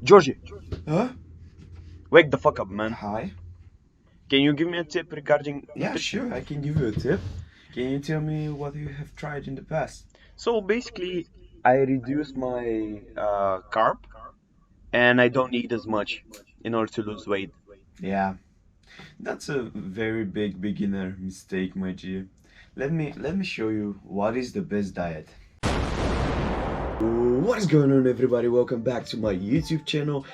Georgi, Huh? wake the fuck up, man. Hi. Can you give me a tip regarding Yeah, nutrition? sure, I can give you a tip. Can you tell me what you have tried in the past? So basically, I reduce my carb and I don't eat as much in order to lose weight. Yeah, that's a very big beginner mistake, my G. Let me show you what is the best diet. What is going on, everybody? Welcome back to my YouTube channel.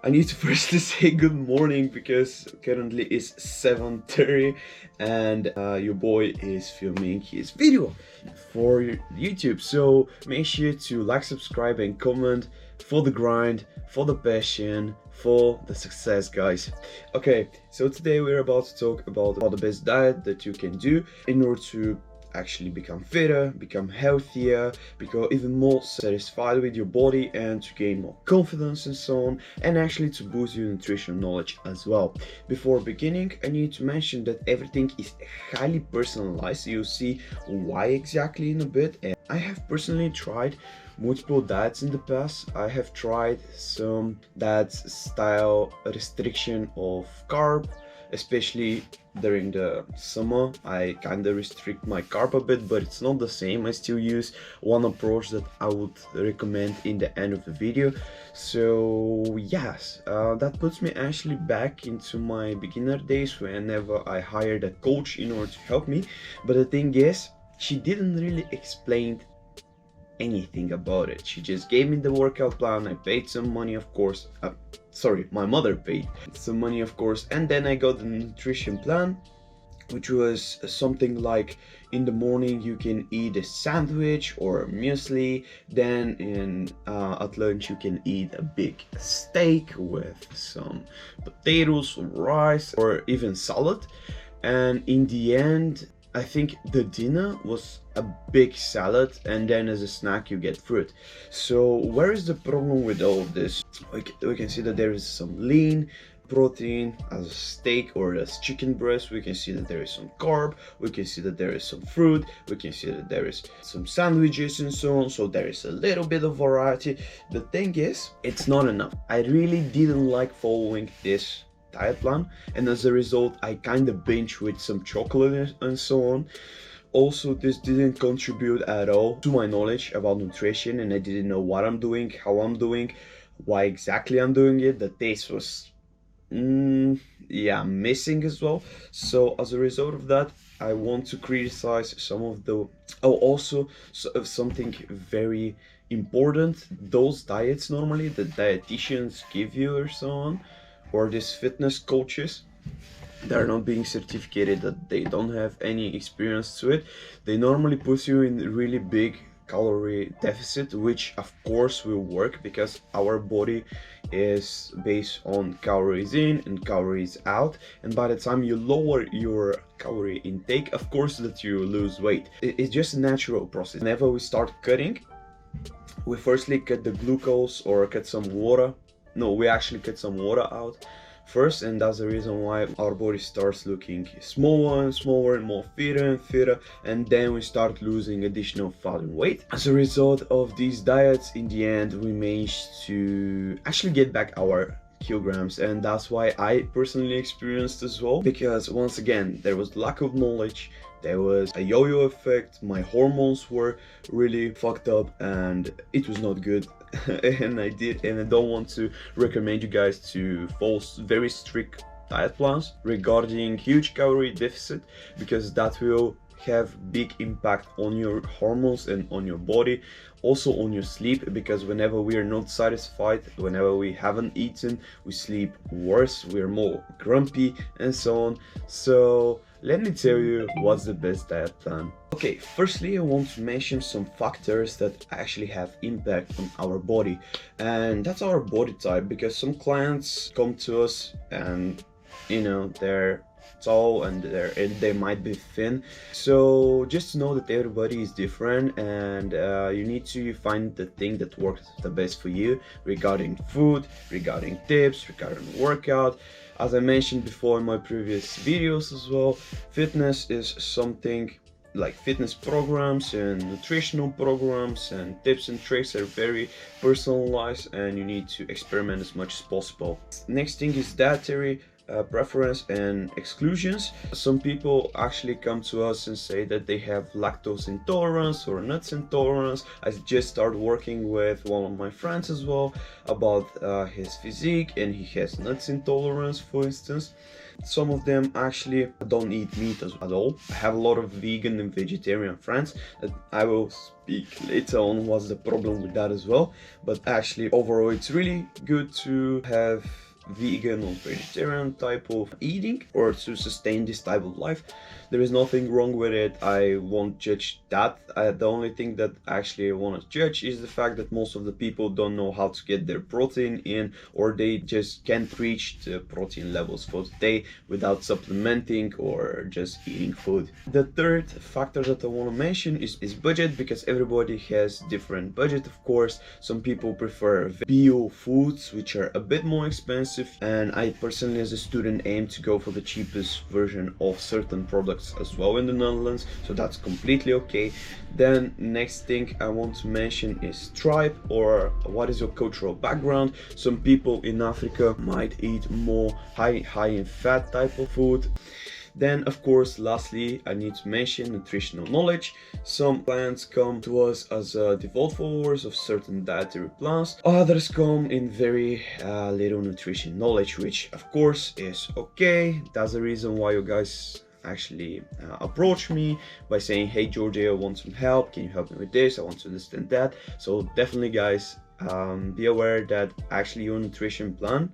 I need to firstly say good morning because currently it's 7:30 and your boy is filming his video for YouTube. So make sure to like, subscribe and comment for the grind, for the passion, for the success, guys. Okay, so today we're about to talk about the best diet that you can do in order to actually become fitter, become healthier, become even more satisfied with your body and to gain more confidence and so on, and actually to boost your nutrition knowledge as well. Before beginning, I need to mention that everything is highly personalized. You'll see why exactly in a bit. And I have personally tried multiple diets in the past. I have tried some diets style restriction of carb, especially during the summer. I kind of restrict my carb a bit, but it's not the same. I still use one approach that I would recommend in the end of the video. So yes, that puts me actually back into my beginner days whenever I hired a coach in order to help me. But the thing is, she didn't really explain anything about it. She just gave me the workout plan. I paid some money, of course. Sorry, my mother paid some money, of course, and then I got the nutrition plan, which was something like in the morning you can eat a sandwich or a muesli, then at lunch you can eat a big steak with some potatoes, some rice, or even salad, and in the end I think the dinner was a big salad, and then as a snack you get fruit. So where is the problem with all of this? We can see that there is some lean protein as a steak or as chicken breast. We can see that there is some carb. We can see that there is some fruit. We can see that there is some sandwiches and so on. So there is a little bit of variety. The thing is, it's not enough. I really didn't like following this diet plan, and as a result I kind of binge with some chocolate and so on. Also, this didn't contribute at all to my knowledge about nutrition, and I didn't know what I'm doing, how I'm doing, why exactly I'm doing it. The taste was yeah, missing as well. So as a result of that, I want to criticize some of the also something very important. Those diets normally the dietitians give you or so on, or these fitness coaches, they're not being certificated, that they don't have any experience to it. They normally put you in really big calorie deficit, which of course will work because our body is based on calories in and calories out, and by the time you lower your calorie intake, of course that you lose weight. It's just a natural process. Whenever we start cutting, we firstly cut the glucose or cut some water. No, we actually cut some water out first, and that's the reason why our body starts looking smaller and smaller and more fitter and fitter, and then we start losing additional fat and weight. As a result of these diets, in the end we managed to actually get back our kilograms, and that's why I personally experienced as well, because once again there was lack of knowledge, there was a yo-yo effect, my hormones were really fucked up and it was not good. And I don't want to recommend you guys to follow very strict diet plans regarding huge calorie deficit, because that will have big impact on your hormones and on your body, also on your sleep, because whenever we are not satisfied, whenever we haven't eaten, we sleep worse, we're more grumpy and so on. So let me tell you what's the best diet plan. Okay, firstly I want to mention some factors that actually have impact on our body, and that's our body type, because some clients come to us and they're tall and they might be thin. So just know that everybody is different, and you need to find the thing that works the best for you regarding food, regarding tips, regarding workout. As I mentioned before in my previous videos as well, fitness is something like fitness programs and nutritional programs, and tips and tricks are very personalized, and you need to experiment as much as possible. Next thing is dietary preference and exclusions. Some people actually come to us and say that they have lactose intolerance or nuts intolerance. I just started working with one of my friends as well about his physique, and he has nuts intolerance, for instance. Some of them actually don't eat meat at all. I have a lot of vegan and vegetarian friends that I will speak later on what's the problem with that as well. But actually overall it's really good to have vegan or vegetarian type of eating or to sustain this type of life. There is nothing wrong with it. I won't judge that. The only thing that actually I want to judge is the fact that most of the people don't know how to get their protein in, or they just can't reach the protein levels for the day without supplementing or just eating food. The third factor that I want to mention is budget, because everybody has different budget. Of course, some people prefer bio foods, which are a bit more expensive, and I personally as a student aim to go for the cheapest version of certain products as well in the Netherlands, so that's completely okay. Then next thing I want to mention is tribe, or what is your cultural background. Some people in Africa might eat more high in fat type of food. Then of course lastly I need to mention nutritional knowledge. Some clients come to us as default followers of certain dietary plans, others come in very little nutrition knowledge, which of course is okay. That's the reason why you guys actually approach me by saying, hey Georgi, I want some help, can you help me with this, I want to understand that. So definitely guys, be aware that actually your nutrition plan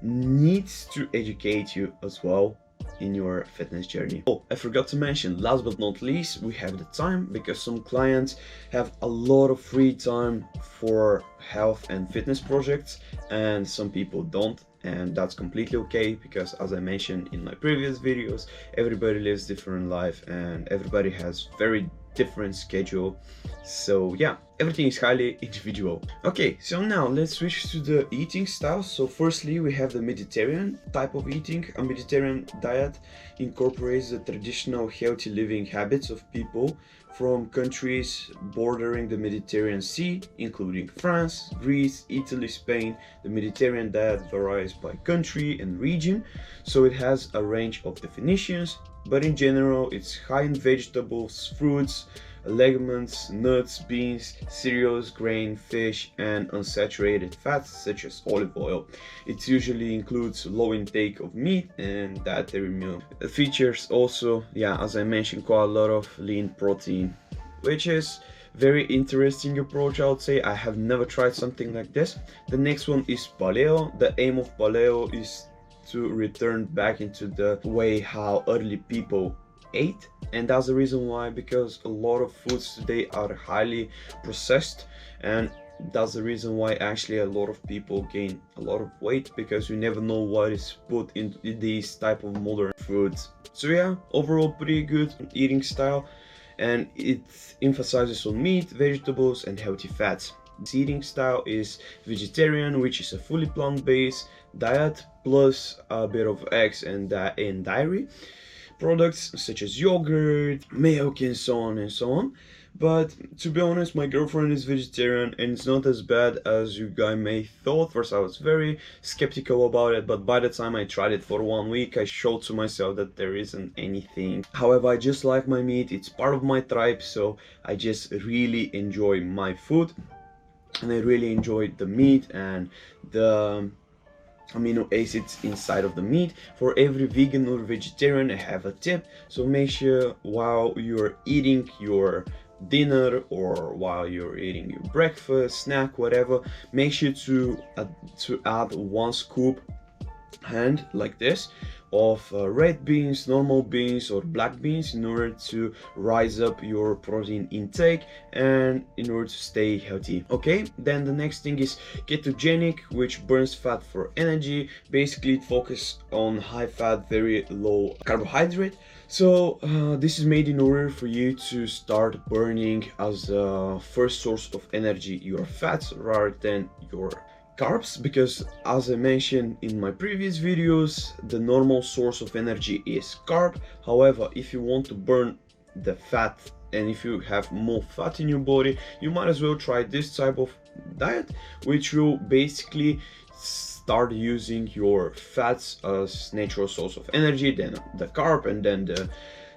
needs to educate you as well in your fitness journey. Oh, I forgot to mention, last but not least, we have the time, because some clients have a lot of free time for health and fitness projects and some people don't, and that's completely okay, because as I mentioned in my previous videos, everybody lives different life and everybody has very different schedule. So yeah, everything is highly individual. Okay, so now let's switch to the eating styles. So firstly we have the Mediterranean type of eating. A Mediterranean diet incorporates the traditional healthy living habits of people from countries bordering the Mediterranean Sea, including France, Greece, Italy, Spain. The Mediterranean diet varies by country and region, so it has a range of definitions, but in general it's high in vegetables, fruits, legumes, nuts, beans, cereals, grain, fish, and unsaturated fats such as olive oil. It usually includes low intake of meat and dietary milk. It features also, yeah, as I mentioned, quite a lot of lean protein, which is very interesting approach, I would say. I have never tried something like this. The next one is paleo. The aim of paleo is to return back into the way how early people ate, and that's the reason why, because a lot of foods today are highly processed, and that's the reason why actually a lot of people gain a lot of weight, because you never know what is put into these type of modern foods. So yeah, overall pretty good eating style, and it emphasizes on meat, vegetables, and healthy fats. This eating style is vegetarian, which is a fully plant-based diet plus a bit of eggs and dairy products such as yogurt, milk, and so on and so on. But to be honest, my girlfriend is vegetarian and it's not as bad as you guys may thought. First I was very skeptical about it, but by the time I tried it for 1 week, I showed to myself that there isn't anything. However, I just like my meat, it's part of my tribe, so I just really enjoy my food, and I really enjoy the meat and the amino acids inside of the meat. For every vegan or vegetarian I have a tip, so make sure while you're eating your dinner or while you're eating your breakfast, snack, whatever, make sure to add 1 scoop hand like this of red beans, normal beans, or black beans in order to rise up your protein intake and in order to stay healthy. Okay, then the next thing is ketogenic, which burns fat for energy. Basically it focuses on high fat, very low carbohydrate. So this is made in order for you to start burning as a first source of energy your fats rather than your carbs, because as I mentioned in my previous videos, the normal source of energy is carb. However, if you want to burn the fat, and if you have more fat in your body, you might as well try this type of diet, which will basically start using your fats as natural source of energy, then the carb, and then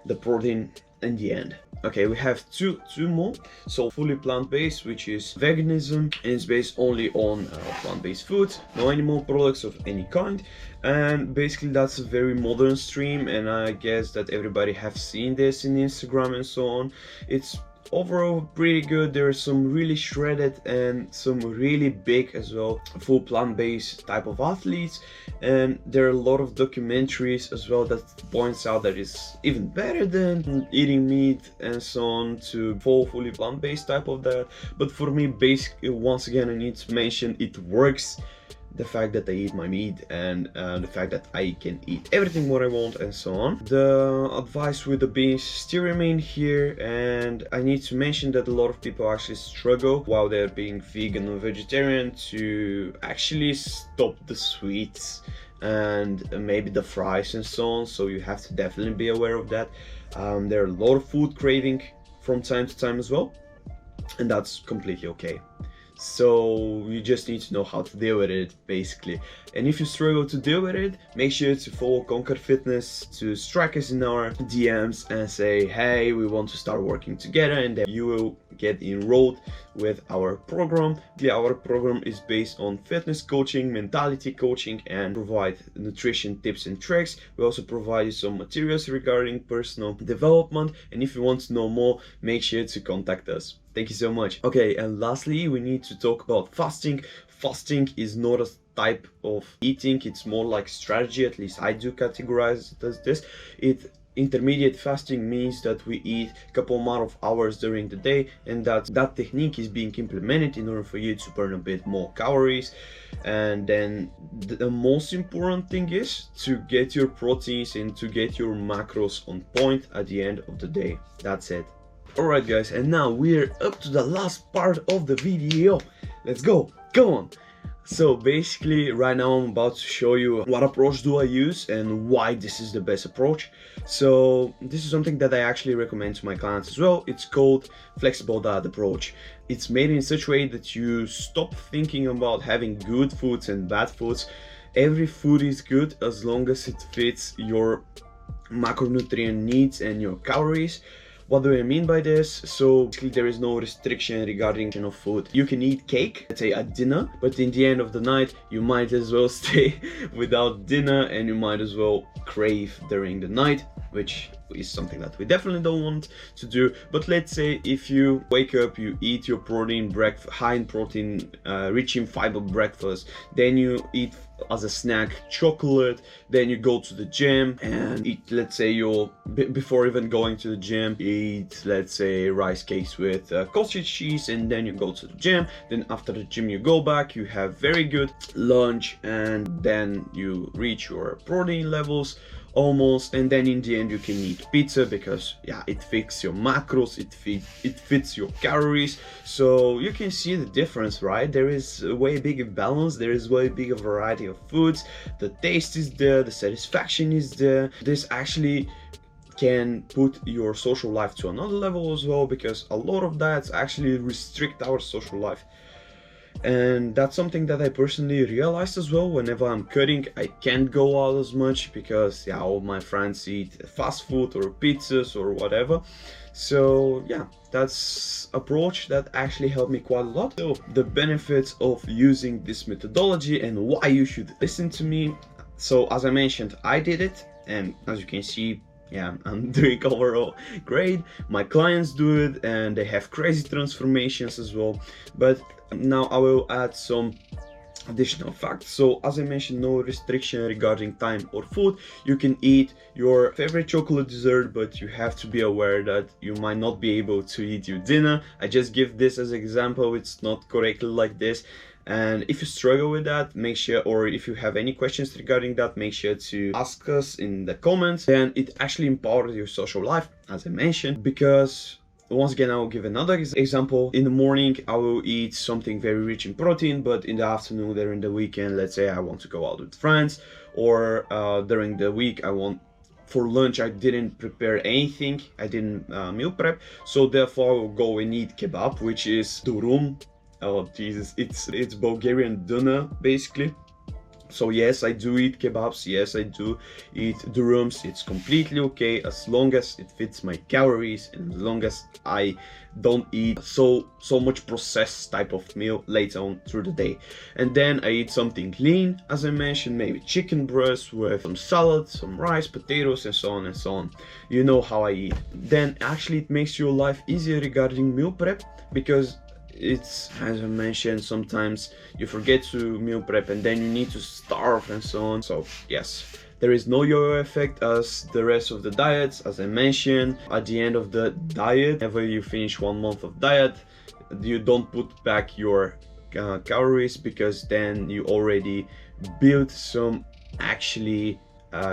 the protein in the end. Okay, we have two more. So fully plant-based, which is veganism, and it's based only on plant-based foods, no animal products of any kind. And basically that's a very modern stream, and I guess that everybody have seen this in Instagram and so on. It's overall pretty good. There are some really shredded and some really big as well full plant-based type of athletes, and there are a lot of documentaries as well that points out that it's even better than eating meat and so on to fully plant-based type of diet. But for me, basically, once again, I need to mention it works. The fact that I eat my meat, and the fact that I can eat everything what I want and so on. The advice with the beans still remain here, and I need to mention that a lot of people actually struggle while they're being vegan or vegetarian to actually stop the sweets and maybe the fries and so on, so you have to definitely be aware of that. There are a lot of food craving from time to time as well, and that's completely okay. So you just need to know how to deal with it, basically. And if you struggle to deal with it, make sure to follow Conquer Fitness, to strike us in our DMs and say, hey, we want to start working together, and then you will get enrolled with our program. Our program is based on fitness coaching, mentality coaching, and provide nutrition tips and tricks. We also provide you some materials regarding personal development, and if you want to know more, make sure to contact us. Thank you so much. Okay, and lastly, we need to talk about fasting. Fasting is not a type of eating, it's more like strategy, at least I do categorize it as this. Intermediate fasting means that we eat a couple amount of hours during the day, and that technique is being implemented in order for you to burn a bit more calories. And then the most important thing is to get your proteins and to get your macros on point at the end of the day. That's it. Alright guys, and now we're up to the last part of the video. Let's go on. So basically right now I'm about to show you what approach do I use and why this is the best approach. So this is something that I actually recommend to my clients as well. It's called flexible diet approach. It's made in such a way that you stop thinking about having good foods and bad foods. Every food is good as long as it fits your macronutrient needs and your calories. What do I mean by this? So basically there is no restriction regarding food. You can eat cake, let's say at dinner, but in the end of the night you might as well stay without dinner, and you might as well crave during the night, which is something that we definitely don't want to do. But let's say if you wake up, you eat your protein breakfast, high in protein, rich in fiber breakfast, then you eat as a snack chocolate, then you go to the gym and eat, let's say before even going to the gym, eat, let's say, rice cakes with cottage cheese, and then you go to the gym. Then after the gym you go back, you have very good lunch, and then you reach your protein levels almost, and then in the end you can eat pizza because yeah, it fits your macros, it fits your calories. So you can see the difference, right? There is a way bigger balance, there is way bigger variety of foods, the taste is there, the satisfaction is there. This actually can put your social life to another level as well, because a lot of diets actually restrict our social life. And that's something that I personally realized as well. Whenever I'm cutting, I can't go out as much because yeah, all my friends eat fast food or pizzas or whatever. So yeah, that's approach that actually helped me quite a lot. So the benefits of using this methodology and why you should listen to me. So as I mentioned, I did it, and as you can see, yeah, I'm doing overall great. My clients do it and they have crazy transformations as well. But now I will add some additional facts. So as I mentioned, no restriction regarding time or food. You can eat your favorite chocolate dessert, but you have to be aware that you might not be able to eat your dinner. I just give this as an example, it's not correctly like this. And if you struggle with that, make sure, or if you have any questions regarding that, make sure to ask us in the comments. Then it actually empowers your social life, as I mentioned, because once again, I will give another example. In the morning, I will eat something very rich in protein, but in the afternoon, during the weekend, let's say I want to go out with friends, or during the week, I want for lunch I didn't prepare anything, I didn't meal prep, so therefore I will go and eat kebab, which is durum. Oh Jesus, it's Bulgarian doner basically. So yes, I do eat kebabs, yes I do eat durums. It's completely okay as long as it fits my calories and as long as I don't eat so much processed type of meal later on through the day. And then I eat something lean, as I mentioned, maybe chicken breast with some salad, some rice, potatoes, and so on and so on. You know how I eat. Then actually it makes your life easier regarding meal prep, because it's, as I mentioned, sometimes you forget to meal prep and then you need to starve and so on. So yes, there is no yo-yo effect as the rest of the diets. As I mentioned, at the end of the diet, whenever you finish 1 month of diet, you don't put back your calories, because then you already built some actually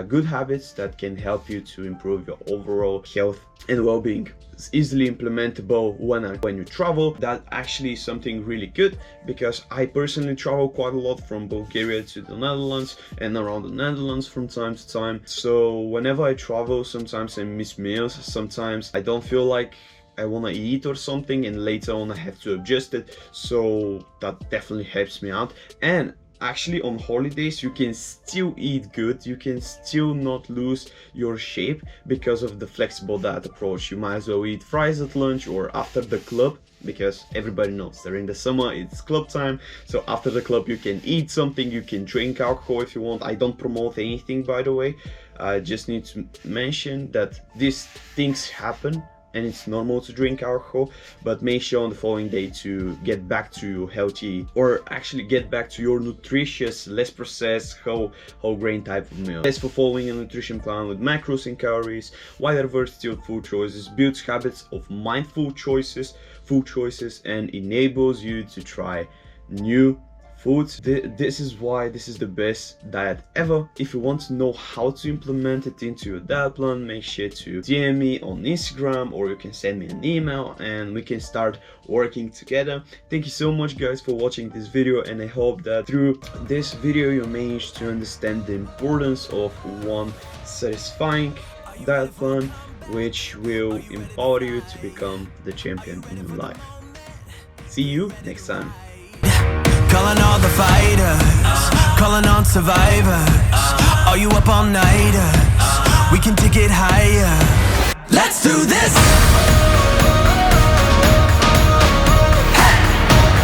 good habits that can help you to improve your overall health and well-being. It's easily implementable when you travel. That actually is something really good, because I personally travel quite a lot from Bulgaria to the Netherlands and around the Netherlands from time to time. So whenever I travel, sometimes I miss meals, sometimes I don't feel like I want to eat or something, and later on I have to adjust it. So that definitely helps me out. And actually on holidays you can still eat good, you can still not lose your shape because of the flexible diet approach. You might as well eat fries at lunch or after the club, because everybody knows during the summer it's club time. So after the club you can eat something, you can drink alcohol if you want. I don't promote anything, by the way. I just need to mention that these things happen and it's normal to drink alcohol, but make sure on the following day to get back to healthy, or actually get back to your nutritious, less processed, whole grain type of meal. As for following a nutrition plan with macros and calories, wider versatile food choices, builds habits of mindful food choices, and enables you to try new foods. This is why this is the best diet ever. If you want to know how to implement it into your diet plan, make sure to DM me on Instagram, or you can send me an email and we can start working together. Thank you so much guys for watching this video, and I hope that through this video you managed to understand the importance of one satisfying diet plan, which will empower you to become the champion in your life. See you next time. Calling all the fighters, calling on survivors. Are you up all nighters? We can take it higher. Let's do this!